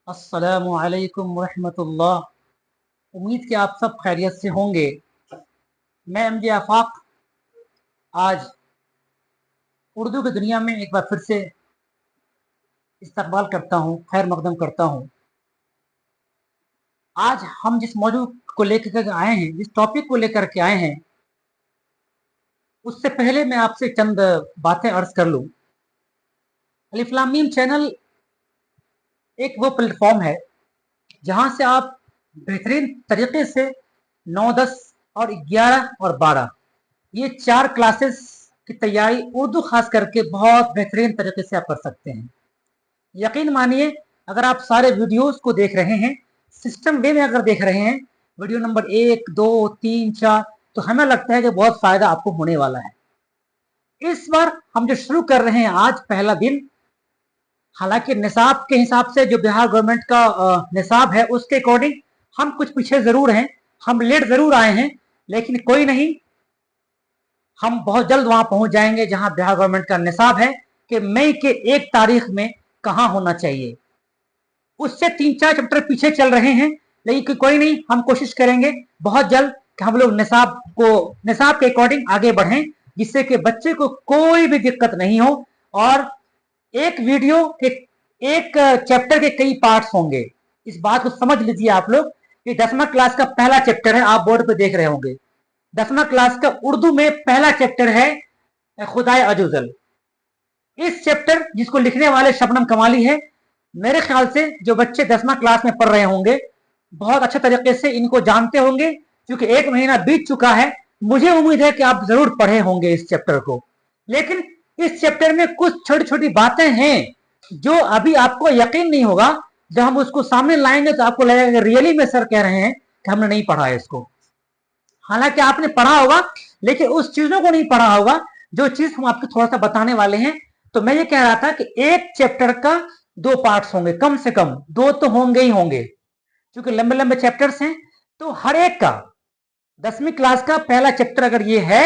अस्सलामु अलैकुम रहमतुल्लाह। उम्मीद कि आप सब खैरियत से होंगे। मैं एमजे आफाक आज उर्दू की दुनिया में एक बार फिर से इस्तकबाल करता हूँ, खैर मकदम करता हूँ। आज हम जिस मौजू को लेकर आए हैं, जिस टॉपिक को लेकर के आए हैं, उससे पहले मैं आपसे चंद बातें अर्ज कर लूँ। अलिफ लाम मीम चैनल एक वो प्लेटफॉर्म है जहाँ से आप बेहतरीन तरीके से 9, 10 और 11 और 12 ये 4 क्लासेस की तैयारी उर्दू खास करके बहुत बेहतरीन तरीके से आप कर सकते हैं। यकीन मानिए, अगर आप सारे वीडियोस को देख रहे हैं, सिस्टम वे में अगर देख रहे हैं, वीडियो नंबर 1, 2, 3, 4, तो हमें लगता है कि बहुत फायदा आपको होने वाला है। इस बार हम जो शुरू कर रहे हैं, आज पहला दिन, हालांकि निसाब के हिसाब से जो बिहार गवर्नमेंट का निसाब है उसके अकॉर्डिंग हम कुछ पीछे जरूर हैं, हम लेट जरूर आए हैं, लेकिन कोई नहीं, हम बहुत जल्द वहां पहुंच जाएंगे जहां बिहार गवर्नमेंट का निसाब है कि मई के 1 तारीख में कहां होना चाहिए। उससे 3-4 चैप्टर पीछे चल रहे हैं, लेकिन कोई नहीं, हम कोशिश करेंगे बहुत जल्द कि हम लोग निसाब के अकॉर्डिंग आगे बढ़ें, जिससे कि बच्चे को कोई भी दिक्कत नहीं हो। और एक वीडियो के एक चैप्टर के कई पार्ट्स होंगे, इस बात को समझ लीजिए आप लोग। ये 10वीं क्लास का पहला चैप्टर है, आप बोर्ड पे देख रहे होंगे। 10वीं क्लास का उर्दू में पहला चैप्टर है खुदाए अजुजल। इस चैप्टर जिसको लिखने वाले शबनम कमाली है, मेरे ख्याल से जो बच्चे 10वीं क्लास में पढ़ रहे होंगे बहुत अच्छे तरीके से इनको जानते होंगे, क्योंकि 1 महीना बीत चुका है। मुझे उम्मीद है कि आप जरूर पढ़े होंगे इस चैप्टर को, लेकिन इस चैप्टर में कुछ छोटी छोटी बातें हैं जो अभी आपको यकीन नहीं होगा। जब हम उसको सामने लाएंगे तो आपको लगेगा रियली में सर कह रहे हैं कि हमने नहीं पढ़ा है इसको। हालांकि आपने पढ़ा होगा, लेकिन उस चीजों को नहीं पढ़ा होगा जो चीज हम आपको थोड़ा सा बताने वाले हैं। तो मैं ये कह रहा था कि एक चैप्टर का 2 पार्ट्स होंगे, कम से कम 2 तो होंगे ही होंगे, क्योंकि लंबे लंबे चैप्टर्स हैं। तो हर एक का 10वीं क्लास का पहला चैप्टर अगर ये है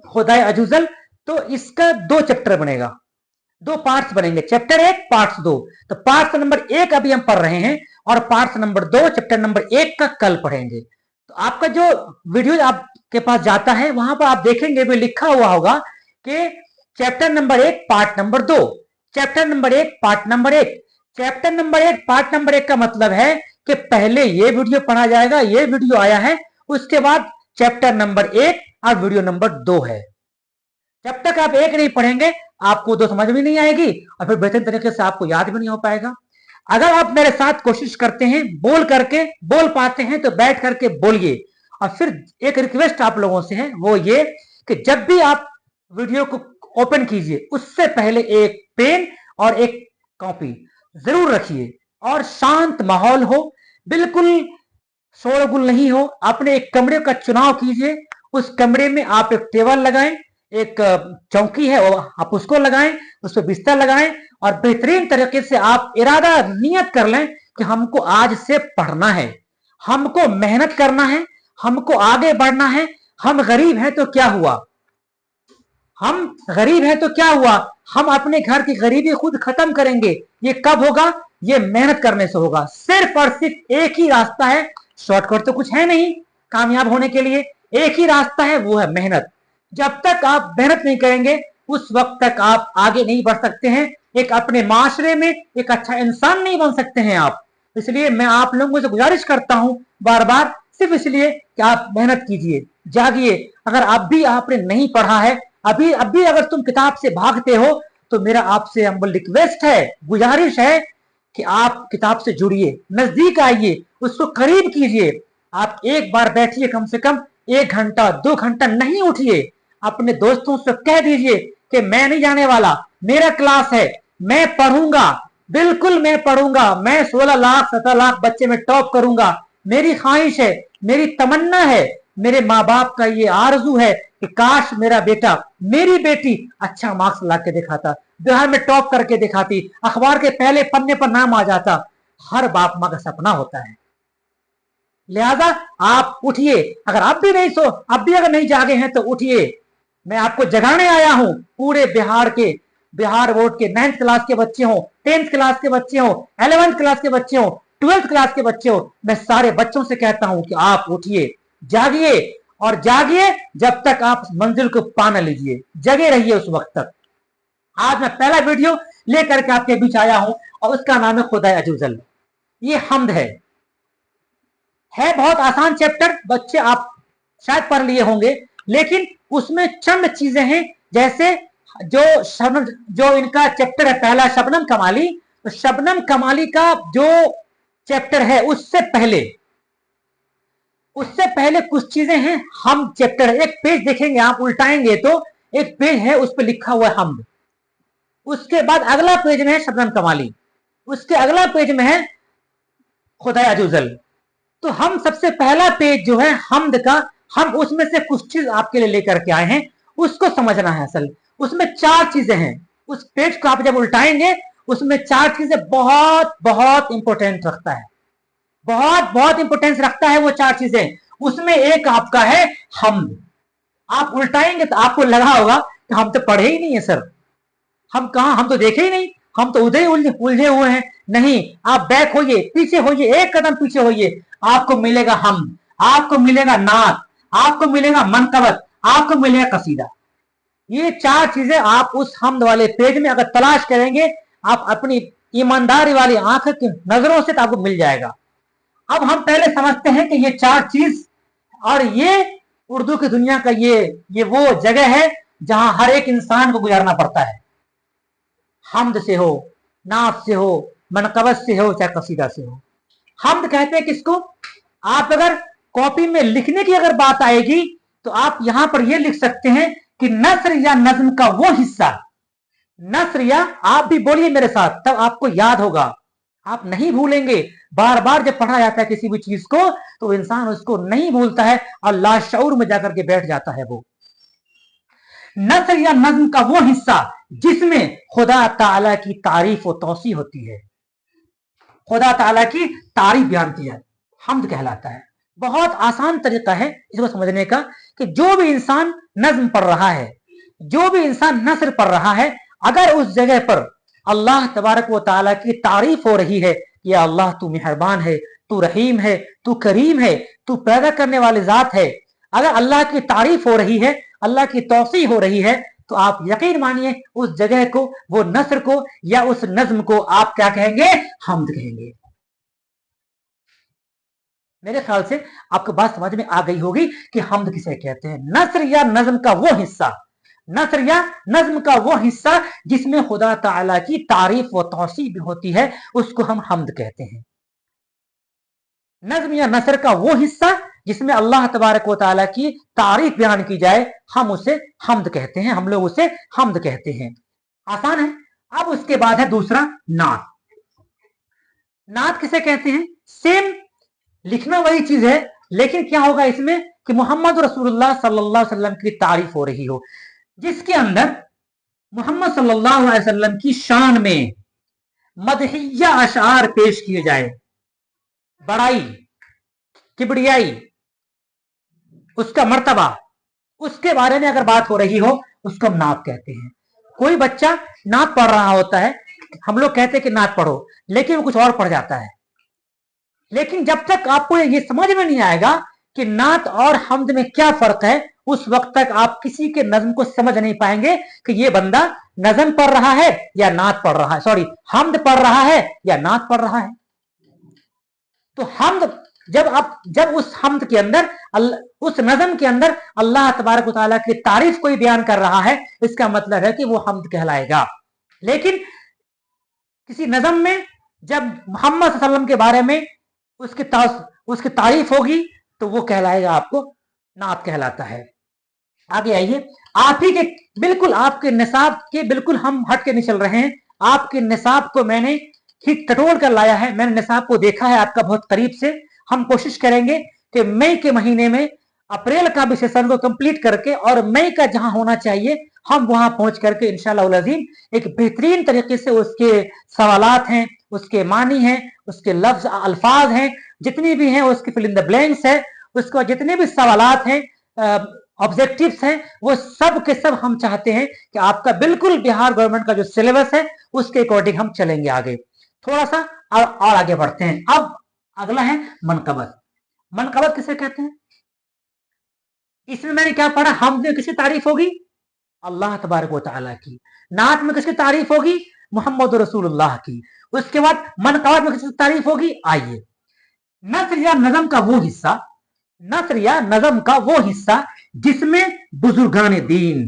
खुदाए अजुजल, तो इसका 2 चैप्टर बनेगा, 2 पार्ट्स बनेंगे, चैप्टर 1 पार्ट्स 2। तो पार्ट्स नंबर 1 अभी हम पढ़ रहे हैं, और पार्ट्स नंबर 2 चैप्टर नंबर 1 का कल पढ़ेंगे। तो आपका जो वीडियो आपके पास जाता है, वहां पर आप देखेंगे भी लिखा हुआ होगा कि chapter number 1 part number 2, chapter number 1 part number 1। Chapter number 1 part number 1 का मतलब है कि पहले ये वीडियो पढ़ा जाएगा, ये वीडियो आया है, उसके बाद चैप्टर नंबर 1 और वीडियो नंबर 2 है। जब तक आप 1 नहीं पढ़ेंगे, आपको 2 समझ में नहीं आएगी, और फिर बेहतर तरीके से आपको याद भी नहीं हो पाएगा। अगर आप मेरे साथ कोशिश करते हैं, बोल पाते हैं, तो बैठ करके बोलिए। और फिर एक रिक्वेस्ट आप लोगों से है, वो ये कि जब भी आप वीडियो को ओपन कीजिए, उससे पहले एक पेन और एक कॉपी जरूर रखिए, और शांत माहौल हो, बिल्कुल शोरगुल नहीं हो। अपने एक कमरे का चुनाव कीजिए, उस कमरे में आप एक टेबल लगाएं, एक चौकी है वो आप उसको लगाएं, उस पर बिस्तर लगाएं, और बेहतरीन तरीके से आप इरादा नियत कर लें कि हमको आज से पढ़ना है, हमको मेहनत करना है, हमको आगे बढ़ना है। हम गरीब हैं तो क्या हुआ, हम गरीब हैं तो क्या हुआ, हम अपने घर की गरीबी खुद खत्म करेंगे। ये कब होगा, ये मेहनत करने से होगा। सिर्फ और सिर्फ एक ही रास्ता है, शॉर्टकट तो कुछ है नहीं कामयाब होने के लिए, एक ही रास्ता है, वो है मेहनत। जब तक आप मेहनत नहीं करेंगे, उस वक्त तक आप आगे नहीं बढ़ सकते हैं, एक अपने माशरे में एक अच्छा इंसान नहीं बन सकते हैं आप। इसलिए मैं आप लोगों से गुजारिश करता हूं बार बार, सिर्फ इसलिए कि आप मेहनत कीजिए, जागिए। अगर अब भी आपने नहीं पढ़ा है, अभी अगर तुम किताब से भागते हो, तो मेरा आपसे हम्बल रिक्वेस्ट है, गुजारिश है कि आप किताब से जुड़िए, नजदीक आइए, उसको करीब कीजिए। आप एक बार बैठिए, कम से कम 1 घंटा 2 घंटा नहीं उठिए। अपने दोस्तों से कह दीजिए कि मैं नहीं जाने वाला, मेरा क्लास है, मैं पढ़ूंगा, बिल्कुल मैं पढ़ूंगा, मैं 16 लाख 17 लाख बच्चे में टॉप करूंगा। मेरी ख्वाहिश है, मेरी तमन्ना है, मेरे माँ बाप का ये आरजू है कि काश मेरा बेटा मेरी बेटी अच्छा मार्क्स ला के दिखाता, बिहार में टॉप करके दिखाती, अखबार के पहले पन्ने पर नाम आ जाता। हर बाप माँ का सपना होता है। लिहाजा आप उठिए, अगर अब भी अगर नहीं जागे हैं तो उठिए। मैं आपको जगाने आया हूं, पूरे बिहार के बिहार बोर्ड के 9th क्लास के बच्चे हो, 10th क्लास के बच्चे हो, 11th क्लास के बच्चे हो, 12th क्लास के बच्चे हो, मैं सारे बच्चों से कहता हूं कि आप उठिए, जागिए, और जागिए जब तक आप मंजिल को पा न लीजिए, जगे रहिए उस वक्त तक। आज मैं पहला वीडियो लेकर के आपके बीच आया हूं और उसका नाम है खुदा अज़्ज़वजल। ये हमद है बहुत आसान चैप्टर, बच्चे आप शायद पढ़ लिए होंगे, लेकिन उसमें चंद चीजें हैं, जैसे जो इनका चैप्टर है पहला शबनम कमाली, तो शबनम कमाली का जो चैप्टर है उससे पहले कुछ चीजें हैं। हम चैप्टर है, एक पेज देखेंगे आप, उल्टाएंगे तो एक पेज है उस पर लिखा हुआ है हमद, उसके बाद अगला पेज में है शबनम कमाली, उसके अगला पेज में है खुदा अज़्ज़वजल। तो हम सबसे पहला पेज जो है हमद का, हम उसमें से कुछ चीज आपके लिए लेकर के आए हैं, उसको समझना है। असल उसमें 4 चीजें हैं, उस पेज को आप जब उल्टाएंगे उसमें 4 चीजें बहुत बहुत इंपॉर्टेंट रखता है, बहुत बहुत इंपॉर्टेंस रखता है वो 4 चीजें। उसमें एक आपका है हमद। आप उल्टाएंगे तो आपको लगा होगा कि हम तो पढ़े ही नहीं है सर, हम कहां, हम तो देखे ही नहीं, हम तो उधर ही उलझे हुए हैं। नहीं, आप बैक होइए, पीछे होइए, एक कदम पीछे होइए, आपको मिलेगा हमद, आपको मिलेगा नात, आपको मिलेगा मनकबत, आपको मिलेगा कसीदा। ये 4 चीजें आप उस हमद वाले पेज में अगर तलाश करेंगे, आप अपनी ईमानदारी वाली आंख की नजरों से तो आपको मिल जाएगा। अब हम पहले समझते हैं कि ये 4 चीज, और ये उर्दू की दुनिया का ये वो जगह है जहां हर एक इंसान को गुजारना पड़ता है। हमद से हो, नात से हो, मनकबत से हो, चाहे कसीदा से हो। हमद कहते हैं किसको? आप अगर कॉपी में लिखने की अगर बात आएगी तो आप यहां पर यह लिख सकते हैं कि नस्र या नज्म का वो हिस्सा, नस्र या, आप भी बोलिए मेरे साथ तब आपको याद होगा, आप नहीं भूलेंगे। बार बार जब पढ़ा जाता है किसी भी चीज को तो इंसान उसको नहीं भूलता है और लाशऊर में जाकर के बैठ जाता है। वो नस्र या नज्म का वो हिस्सा जिसमें खुदा ताला की तारीफ और तौसी होती है, खुदा ताला की तारीफ बयान की है, हमद कहलाता है। बहुत आसान तरीका है इसको समझने का कि जो भी इंसान नज्म पढ़ रहा है, जो भी इंसान नस्र पढ़ रहा है, अगर उस जगह पर अल्लाह तबारक व ताला की तारीफ हो रही है, या अल्लाह तू मेहरबान है, तू रहीम है, तू करीम है, तू पैदा करने वाली जात है, अगर अल्लाह की तारीफ हो रही है, अल्लाह की तौसी हो रही है, तो आप यकीन मानिए उस जगह को, वो नस्र को या उस नज्म को आप क्या कहेंगे? हमद कहेंगे। मेरे ख्याल से आपको बात समझ में आ गई होगी कि हमद किसे कहते हैं। नस्र या नज्म का वो हिस्सा, नस्र या नज्म का वो हिस्सा जिसमें खुदा ताला की तारीफ व तौसीफ भी होती है, उसको हम हमद कहते हैं। नज्म या नस्र का वो हिस्सा जिसमें अल्लाह तबारक व ताला की तारीफ बयान की जाए, हम उसे हमद कहते हैं, हम लोग उसे हमद कहते हैं। आसान है। अब उसके बाद है दूसरा नात। नात किसे कहते हैं? सेम, लिखना वही चीज है, लेकिन क्या होगा इसमें कि मोहम्मद रसूलुल्लाह सल्लल्लाहु अलैहि वसल्लम की तारीफ हो रही हो, जिसके अंदर मोहम्मद सल्लल्लाहु अलैहि वसल्लम की शान में मदहिया अशार पेश किए जाए, बड़ाई, किबरियाई, उसका मर्तबा, उसके बारे में अगर बात हो रही हो, उसको हम नात कहते हैं। कोई बच्चा नात पढ़ रहा होता है, हम लोग कहते हैं कि नात पढ़ो, लेकिन वो कुछ और पढ़ जाता है। लेकिन जब तक आपको ये समझ में नहीं आएगा कि नात और हमद में क्या फर्क है, उस वक्त तक आप किसी के नज्म को समझ नहीं पाएंगे कि ये बंदा नज्म पढ़ रहा है या नात पढ़ रहा है, सॉरी हमद पढ़ रहा है या नात पढ़ रहा है। तो हमद, जब उस हमद के अंदर, उस नज्म के अंदर अल्लाह तबारक व तआला की तारीफ कोई बयान कर रहा है, इसका मतलब है कि वो हमद कहलाएगा। लेकिन किसी नज्म में जब मोहम्मद सल्लल्लाहु अलैहि वसल्लम के बारे में उसकी तारीफ होगी तो वो कहलाएगा, आपको नात कहलाता है। आगे आइए, आप ही के बिल्कुल, आपके निसाब के बिल्कुल हम हट के नहीं चल रहे हैं। आपके निसाब को मैंने ही टटोल कर लाया है, मैंने निसाब को देखा है आपका बहुत करीब से। हम कोशिश करेंगे कि मई के महीने में अप्रैल का भी सेशन को कंप्लीट करके और मई का जहां होना चाहिए हम वहां पहुंच करके इंशाअल्लाह अज़ीम एक बेहतरीन तरीके से उसके सवालात हैं, उसके मानी हैं, उसके लफ्ज अल्फाज हैं, जितनी भी हैं उसकी फिल इन द ब्लैंक्स है, उसको जितने भी सवालात हैं ऑब्जेक्टिव्स हैं, वो सब के सब हम चाहते हैं कि आपका बिल्कुल बिहार गवर्नमेंट का जो सिलेबस है उसके अकॉर्डिंग हम चलेंगे आगे। थोड़ा सा और आगे बढ़ते हैं। अब अगला है मनकबत। मनकबत किसे कहते हैं? इसमें मैंने क्या पढ़ा, हमद में किसकी तारीफ होगी? अल्लाह तबारक व तआला की। नात में किसकी तारीफ होगी? मोहम्मद रसूलुल्लाह की। उसके बाद मनकबत में किसकी तारीफ होगी? आइए, नस्र या नज़म का वो हिस्सा, नस्र या नज़म का वो हिस्सा जिसमें बुजुर्गान दीन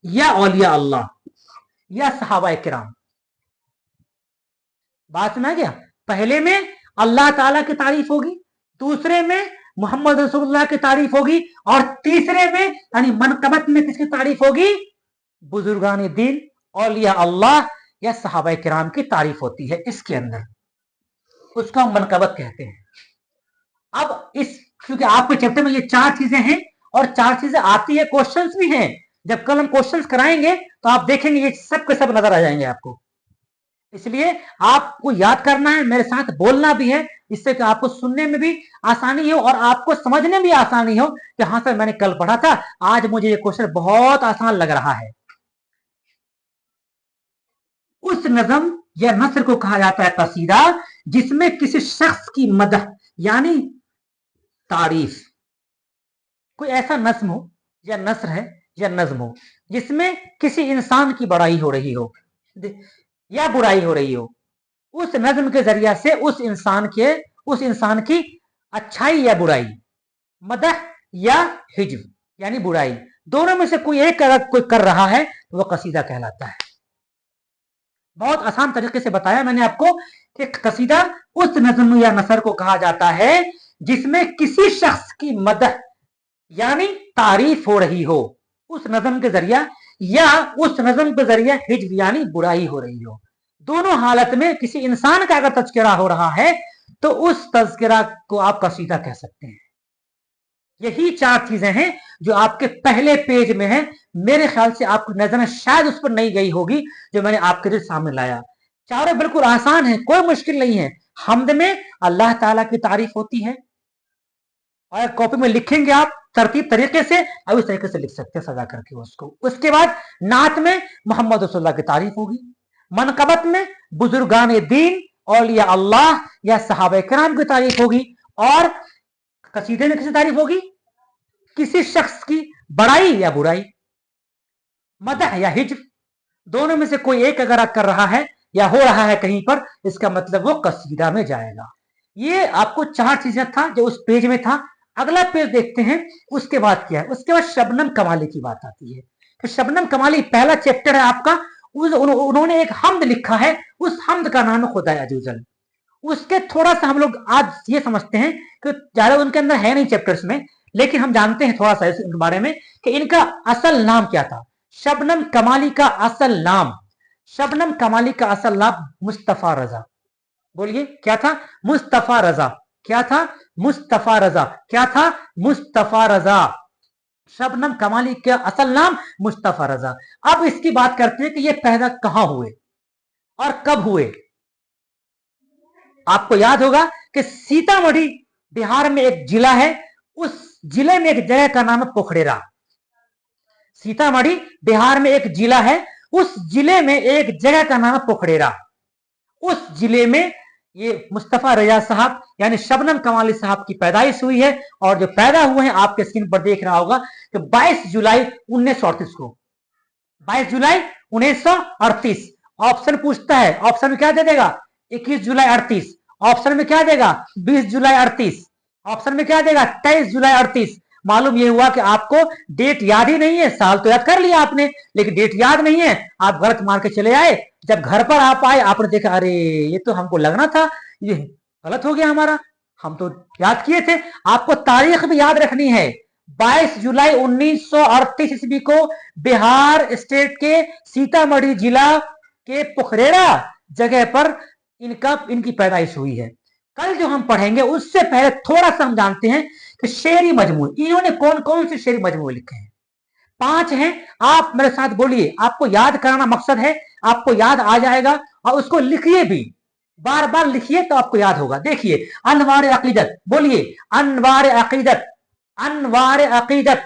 या औलिया अल्लाह या सहाबा किराम, बात में आ गया, पहले में अल्लाह ताला की तारीफ होगी, दूसरे में मोहम्मद रसूलुल्लाह की तारीफ होगी, और तीसरे में यानी मनकबत में किसकी तारीफ होगी? बुजुर्गान दीन, औलिया अल्लाह या सहाबा किराम की तारीफ होती है इसके अंदर, उसको हम मनकबत कहते हैं। अब इस, क्योंकि आपके चैप्टर में ये चार चीजें हैं और चार चीजें आती है, क्वेश्चंस भी हैं, जब कल हम क्वेश्चंस कराएंगे तो आप देखेंगे ये सब के सब नजर आ जाएंगे आपको। इसलिए आपको याद करना है, मेरे साथ बोलना भी है, इससे कि आपको सुनने में भी आसानी हो और आपको समझने में भी आसानी हो कि हाँ सर मैंने कल पढ़ा था, आज मुझे ये क्वेश्चन बहुत आसान लग रहा है। उस नज़म या नस्र को कहा जाता है कसीदा जिसमें किसी शख्स की मदह यानी तारीफ, कोई ऐसा नज्म हो या नस्र है या नज्म हो जिसमें किसी इंसान की बड़ाई हो रही हो या बुराई हो रही हो, उस नज्म के जरिया से उस इंसान की अच्छाई या बुराई, मदह या हिज्व यानी बुराई, दोनों में से कोई एक अगर कोई कर रहा है तो वह कसीदा कहलाता है। बहुत आसान तरीके से बताया मैंने आपको कि कसीदा उस नज्म या नसर को कहा जाता है जिसमें किसी शख्स की मदह यानी तारीफ हो रही हो उस नज्म के जरिया, या उस नज्म के जरिया हिज्व यानी बुराई हो रही हो। दोनों हालत में किसी इंसान का अगर तज़किरा हो रहा है तो उस तज़किरा को आप कसीदा कह सकते हैं। यही चार चीजें हैं जो आपके पहले पेज में है, मेरे ख्याल से आपकी नजर शायद उस पर नहीं गई होगी जो मैंने आपके सामने लाया। चारों बिल्कुल आसान है, कोई मुश्किल नहीं है। हमद में अल्लाह ताला की तारीफ होती है, और कॉपी में लिखेंगे आप तरतीब तरीके से, अब इस तरीके से लिख सकते हैं सजा करके उसको। उसके बाद नात में मोहम्मद रसूलुल्लाह की तारीफ होगी, मनकबत में बुजुर्गान दीन, औलिया अल्लाह या सहाबा किराम की तारीफ होगी, और कसीदे में किसी तारीफ होगी? किसी शख्स की बड़ाई या बुराई, मदह या हिज्र, दोनों में से कोई एक अगर कर रहा है या हो रहा है कहीं पर, इसका मतलब वो कसीदा में जाएगा। ये आपको चार चीजें था जो उस पेज में था। अगला पेज देखते हैं, उसके बाद क्या है। उसके बाद शबनम कमाली की बात आती है। तो शबनम कमाली पहला चैप्टर है आपका, उन्होंने एक हमद लिखा है, उस हमद का नाम है खुदा अज़्ज़वजल। उसके थोड़ा सा हम लोग आज ये समझते हैं कि ज्यादा उनके अंदर है नहीं चैप्टर्स में, लेकिन हम जानते हैं थोड़ा सा इस बारे में कि इनका असल नाम क्या था। शबनम कमाली का असल नाम, शबनम कमाली का असल नाम मुस्तफा रजा। बोलिए क्या था? मुस्तफा रजा। क्या था? मुस्तफा रजा। क्या था? मुस्तफा रजा। शबनम कमाली का असल नाम मुस्तफा रजा। अब इसकी बात करते हैं कि ये पैदा कहां हुए और कब हुए। आपको याद होगा कि सीतामढ़ी बिहार में एक जिला है, उस जिले में एक जगह का नाम है पोखरेरा। सीतामढ़ी बिहार में एक जिला है, उस जिले में एक जगह का नाम है पोखरेरा। उस जिले में ये मुस्तफा रजा साहब यानी शबनम कमाली साहब की पैदाइश हुई है, और जो पैदा हुए हैं आपके स्क्रीन पर देख रहा होगा कि 22 जुलाई 1938 को, 22 जुलाई 1938। ऑप्शन पूछता है, ऑप्शन में क्या दे देगा? 21 जुलाई 38। ऑप्शन में क्या देगा? 20 जुलाई 38। ऑप्शन में क्या देगा? 23 जुलाई 38। मालूम ये हुआ कि आपको डेट याद ही नहीं है। साल तो याद कर लिया आपने, लेकिन डेट याद नहीं है। आप गलत मार के चले आए। जब घर पर आप आए आपने देखा अरे ये तो हमको लगना था, ये गलत हो गया हमारा, हम तो याद किए थे। आपको तारीख भी याद रखनी है। 22 जुलाई 1938 ईस्वी को बिहार स्टेट के सीतामढ़ी जिला के पोखरेरा जगह पर इनकी पैदाइश हुई है। कल जो हम पढ़ेंगे उससे पहले थोड़ा सा हम जानते हैं कि शेरी मजमूए इन्होंने कौन कौन से शेरी मजमूए लिखे हैं। 5 हैं। आप मेरे साथ बोलिए, आपको याद कराना मकसद है, आपको याद आ जाएगा, और उसको लिखिए भी, बार बार लिखिए तो आपको याद होगा। देखिए, अनवार अकीदत, बोलिए अनवार अकीदत, अनवार अकीदत,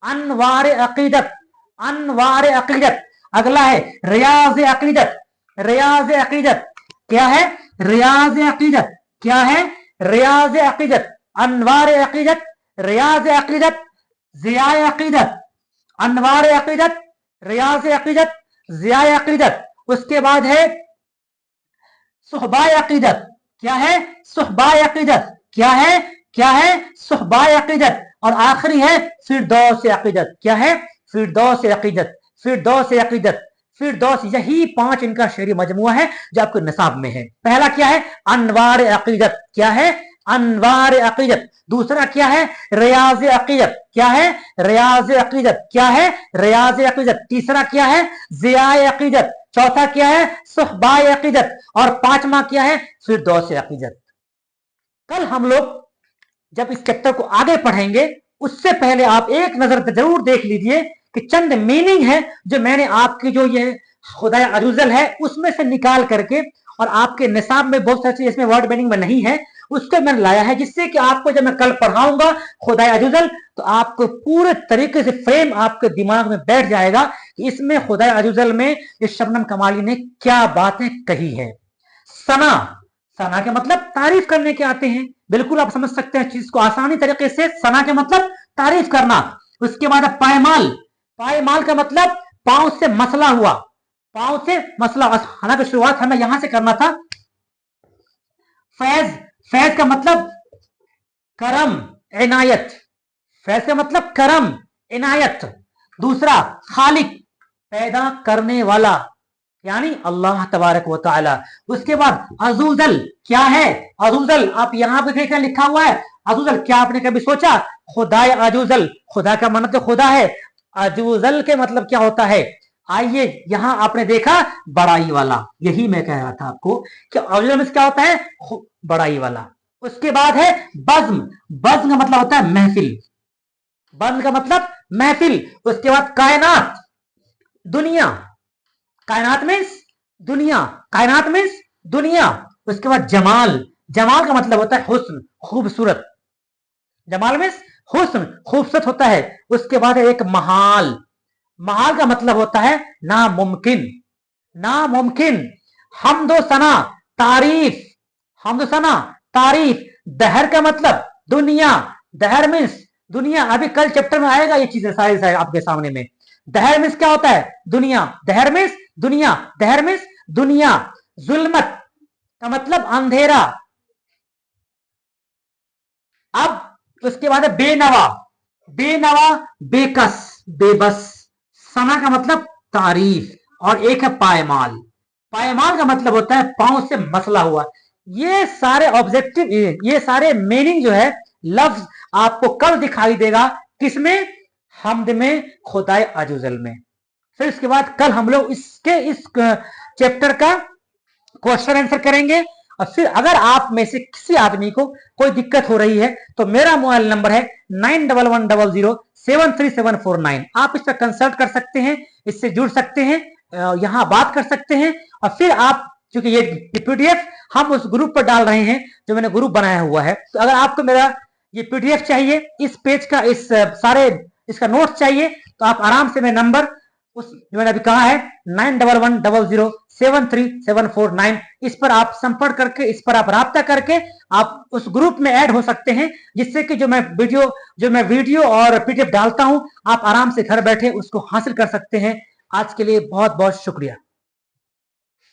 अनवार अकीदत, अनवार अकीदत। अगला है रियाज अकीदत, रियाज अकीदत। क्या है? रियाज अकीदत। क्या है? रियाज अकीदत। अनवार अकीदत, रियाज अकीदत, जिया अकीदत। अनवार अकीदत, रियाज अकीदत, जिया अकीदत। उसके बाद है सुहबाए अकीदत। क्या है? सुहबाए अकीदत। क्या है? क्या है? सुहबाए अकीदत। और आखिरी है फिरदौस अकीदत। क्या है? फिरदौस अकीदत, फिरदौस अकीदत, फिरदौस। यही 5 इनका शेरी मजमुआ है जो आपके निसाब में है। पहला क्या है? अनवार अकीदत। क्या है? अनवार अकीदत। दूसरा क्या है? रियाज अकीदत। क्या है? रियाज अकीदत। क्या है? रियाज अकीदत। तीसरा क्या है? जियाए अकीदत। चौथा क्या है? सुहबाए अकीदत। और पांचवा क्या है? फिरदौस अकीदत। कल हम लोग जब इस चैप्टर को आगे पढ़ेंगे उससे पहले आप एक नजर जरूर देख लीजिए कि चंद मीनिंग है जो मैंने आपकी जो ये खुदाए अजूजल है उसमें से निकाल करके, और आपके निसाब में बहुत सारी चीज इसमें वर्ड मीनिंग में नहीं है, उसको मैंने लाया है, जिससे कि आपको जब मैं कल पढ़ाऊंगा खुदाए अजूजल तो आपको पूरे तरीके से फ्रेम आपके दिमाग में बैठ जाएगा कि इसमें खुदाए अजूजल में इस शबनम कमाली ने क्या बातें कही है। सना, सना के मतलब तारीफ करने के आते हैं, बिल्कुल आप समझ सकते हैं चीज को आसानी तरीके से। सना के मतलब तारीफ करना। उसके बाद पायमाल, पायमाल का मतलब पांव से मसला हुआ, पांव से मसला। हालांकि शुरुआत हमें यहां से करना था। फैज, फैज का मतलब करम, इनायत। फैज का मतलब करम, इनायत। दूसरा खालिक, पैदा करने वाला, यानी अल्लाह तबारक व तआला। उसके बाद अजूजल, क्या है? अजूजल आप यहां पे देखकर लिखा हुआ है अजूजल। क्या आपने कभी सोचा खुदाए अजूजल, खुदा का मतलब तो खुदा है, अजूजल के मतलब क्या होता है? आइए यहां आपने देखा बड़ाई वाला, यही मैं कह रहा था आपको कि अजूजल में क्या होता है? बड़ाई वाला। उसके बाद है बज्म, बज्म का मतलब होता है महफिल, बज्म का मतलब महफिल। उसके बाद कायनात, दुनिया, कायनात मीन्स दुनिया, कायनात मीन्स दुनिया। उसके बाद जमाल, जमाल का मतलब होता है हुस्न, खूबसूरत। जमाल मीन्स हुस्न, खूबसूरत होता है। उसके बाद है एक महाल, महाल का मतलब होता है नामुमकिन, नामुमकिन। हमदो सना, तारीफ, हमदो सना, तारीफ। दहर का मतलब दुनिया, दहर मीन्स दुनिया। अभी कल चैप्टर में आएगा ये चीजें सारी सारी आपके सामने में। दहर मीन्स क्या होता है? दुनिया, दहर मीन्स दुनिया, दहर मीन्स दुनिया। जुल्मत का मतलब अंधेरा। अब उसके बाद है बेनवा, बेनवा बेकस, बेबस। सना का मतलब तारीफ। और एक है पायमाल, पायमाल का मतलब होता है पांव से मसला हुआ। ये सारे ऑब्जेक्टिव, ये सारे मीनिंग जो है लफ्ज आपको कल दिखाई देगा किसमें? हमद में, खुदाए अजूजल में। फिर इसके बाद कल हम लोग इसके इस चैप्टर का क्वेश्चन आंसर करेंगे। और फिर अगर आप में से किसी आदमी को कोई दिक्कत हो रही है तो मेरा मोबाइल नंबर है 9110073749। आप इस पर कंसल्ट कर सकते हैं, इससे जुड़ सकते हैं, यहां बात कर सकते हैं। और फिर आप, चूंकि ये पीडीएफ हम उस ग्रुप पर डाल रहे हैं जो मैंने ग्रुप बनाया हुआ है, तो अगर आपको मेरा ये पीडीएफ चाहिए, इस पेज का, इस सारे इसका नोट चाहिए, तो आप आराम से मेरा नंबर उस जो मैंने अभी कहा है 9110073749, इस पर आप संपर्क करके, इस पर आप राब्ता करके आप उस ग्रुप में ऐड हो सकते हैं, जिससे कि जो मैं वीडियो और पीडीएफ डालता हूं आप आराम से घर बैठे उसको हासिल कर सकते हैं। आज के लिए बहुत बहुत शुक्रिया।